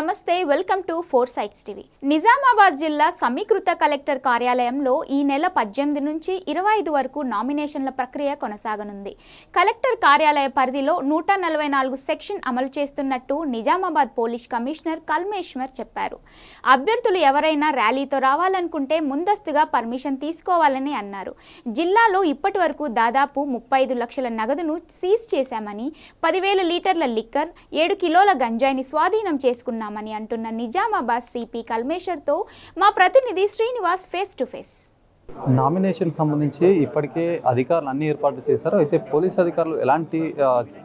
నమస్తే welcome to four sites TV. Nizamabad జిల్లా సమీకృత కలెక్టర్ కార్యాలయంలో ఈ నెల 18 నుంచి 25 వరకు నామినేషన్ల ప్రక్రియ కొనసాగనుంది. కలెక్టర్ కార్యాలయ పరిధిలో 144 సెక్షన్ అమలు చేస్తున్నట్టు నిజామాబాద్ పోలీస్ కమిషనర్ కల్మేశ్వర్ చెప్పారు. అభ్యర్థులు ఎవరైనా ర్యాలీతో రావాలనుకుంటే ముందస్తుగా పర్మిషన్ తీసుకోవాలని అన్నారు. జిల్లాలో ఇప్పటి వరకు దాదాపు 35 లక్షల నగదును సీజ్ చేశామని, 10,000 లీటర్ల లిక్కర్, 7 కిలోల గంజాయిని స్వాధీనం చేసుకున్నామని అంటున్న నిజామాబాద్ సిపి కల్మేశ్వర్తో మా ప్రతినిధి Srinivas face to face. Nomination సంబంధించి ఇప్పటికే అధికారులు అన్ని ఏర్పాట్లు చేశారు. అయితే పోలీస్ అధికారులు ఎలాంటి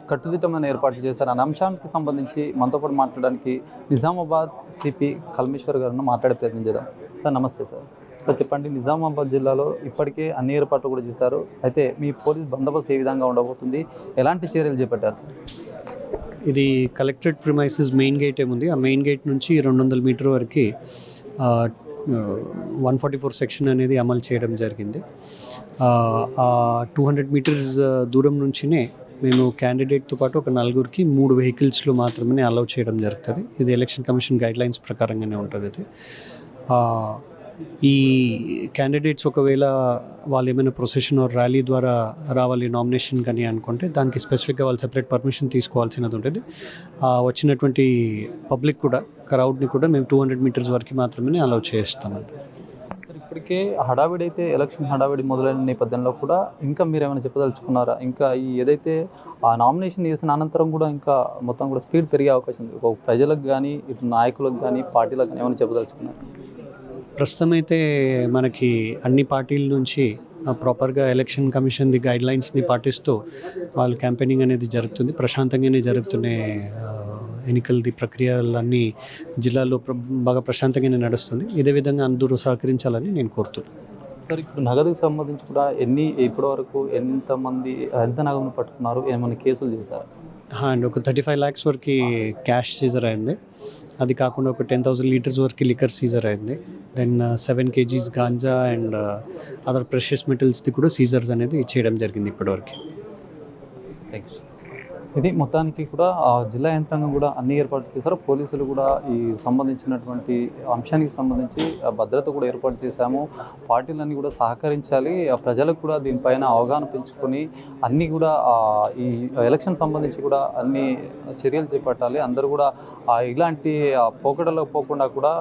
కట్టుదిట్టమైన ఏర్పాట్లు చేశారు అనే అంశానికి సంబంధించి మనతో పాటు మాట్లాడడానికి నిజామాబాద్ సిపి కల్మేశ్వర్ గారిని మాట్లాడే ప్రయత్నం చేద్దాం. సార్ నమస్తే సార్. చెప్పండి, నిజామాబాద్ జిల్లాలో ఇప్పటికే అన్ని ఏర్పాట్లు కూడా చేశారు. అయితే మీ పోలీస్ బందోబస్తు ఏ విధంగా ఉండబోతుంది, ఎలాంటి చర్యలు చేపట్టారు సార్? ఇది కలెక్టరేట్ ప్రిమైసెస్ మెయిన్ గేట్ ఏముంది, ఆ మెయిన్ గేట్ నుంచి 200 మీటర్ వరకు 144 సెక్షన్ అనేది అమలు చేయడం జరిగింది. 200 మీటర్స్ దూరం నుంచినే మేము క్యాండిడేట్తో పాటు ఒక 4గురికి 3 వెహికల్స్లో మాత్రమే అలౌ చేయడం జరుగుతుంది. ఇది ఎలక్షన్ కమిషన్ గైడ్లైన్స్ ప్రకారంగానే ఉంటుంది. ఇది ఈ క్యాండిడేట్స్ ఒకవేళ వాళ్ళు ఏమైనా ప్రొసెషన్ ఆర్ ర్యాలీ ద్వారా రావాలి నామినేషన్ కానీ అనుకుంటే దానికి స్పెసిఫిక్గా వాళ్ళు సెపరేట్ పర్మిషన్ తీసుకోవాల్సినది ఉంటుంది. వచ్చినటువంటి పబ్లిక్ కూడా, క్రౌడ్ని కూడా మేము 200 మీటర్స్ వరకు మాత్రమే అలౌ చేస్తామండి. ఇప్పటికే హడావిడి అయితే ఎలక్షన్ హడావిడి మొదలైన నేపథ్యంలో కూడా ఇంకా మీరు ఏమైనా చెప్పదలుచుకున్నారా? ఇంకా ఈ ఏదైతే ఆ నామినేషన్ చేసిన అనంతరం కూడా ఇంకా మొత్తం కూడా స్పీడ్ పెరిగే అవకాశం ఉంది. ఒక ప్రజలకు కానీ, ఇటు నాయకులకు కానీ, పార్టీలకు కానీ ఏమైనా చెప్పదలుచుకున్నారు? ప్రస్తుతం అయితే మనకి అన్ని పార్టీల నుంచి ప్రాపర్గా ఎలక్షన్ కమిషన్ది గైడ్లైన్స్ని పాటిస్తూ వాళ్ళు క్యాంపెయినింగ్ అనేది జరుగుతుంది. ప్రశాంతంగానే జరుగుతున్న ఎన్నికలది ప్రక్రియలన్నీ జిల్లాలో బాగా ప్రశాంతంగానే నడుస్తుంది. ఇదే విధంగా అందరూ సహకరించాలని నేను కోరుతున్నాను. సార్, ఇప్పుడు నగదుకు సంబంధించి కూడా ఇప్పటి వరకు ఎంత నగదును పట్టుకున్నారు, ఏమైనా కేసులు చేశారు? అండ్ ఒక 35 lakhs వరకు క్యాష్ సీజర్ అయింది. అది కాకుండా ఒక 10,000 లీటర్స్ వరకు లిక్కర్ సీజర్ అయింది. Then 7 kgs ganja and other precious మెటల్స్ది కూడా సీజర్స్ అనేది చేయడం జరిగింది ఇప్పటివరకు. ఇది మొత్తానికి కూడా జిల్లా యంత్రాంగం కూడా అన్ని ఏర్పాట్లు చేశారు. పోలీసులు కూడా ఈ సంబంధించినటువంటి అంశానికి సంబంధించి భద్రత కూడా ఏర్పాటు చేశాము. పార్టీలన్నీ కూడా సహకరించాలి, ప్రజలకు కూడా దీనిపైన అవగాహన పెంచుకొని అన్నీ కూడా ఈ ఎలక్షన్ సంబంధించి కూడా అన్ని చర్యలు చేపట్టాలి. అందరూ కూడా ఇలాంటి పోకడలో పోకుండా కూడా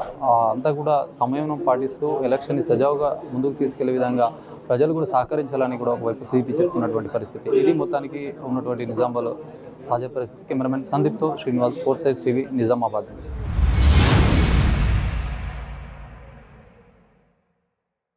అంతా కూడా సమయం పాటిస్తూ ఎలక్షన్ని సజావుగా ముందుకు తీసుకెళ్లే విధంగా ప్రజలు కూడా సహకరించాలని కూడా ఒకవైపు సిపి చెప్తున్నటువంటి పరిస్థితి. ఇది మొత్తానికి ఉన్నటువంటి నిజామాబాద్లో తాజా పరిస్థితి. కెమెరామెన్ సందీప్తో Srinivas, four sites TV, Nizamabad నుంచి.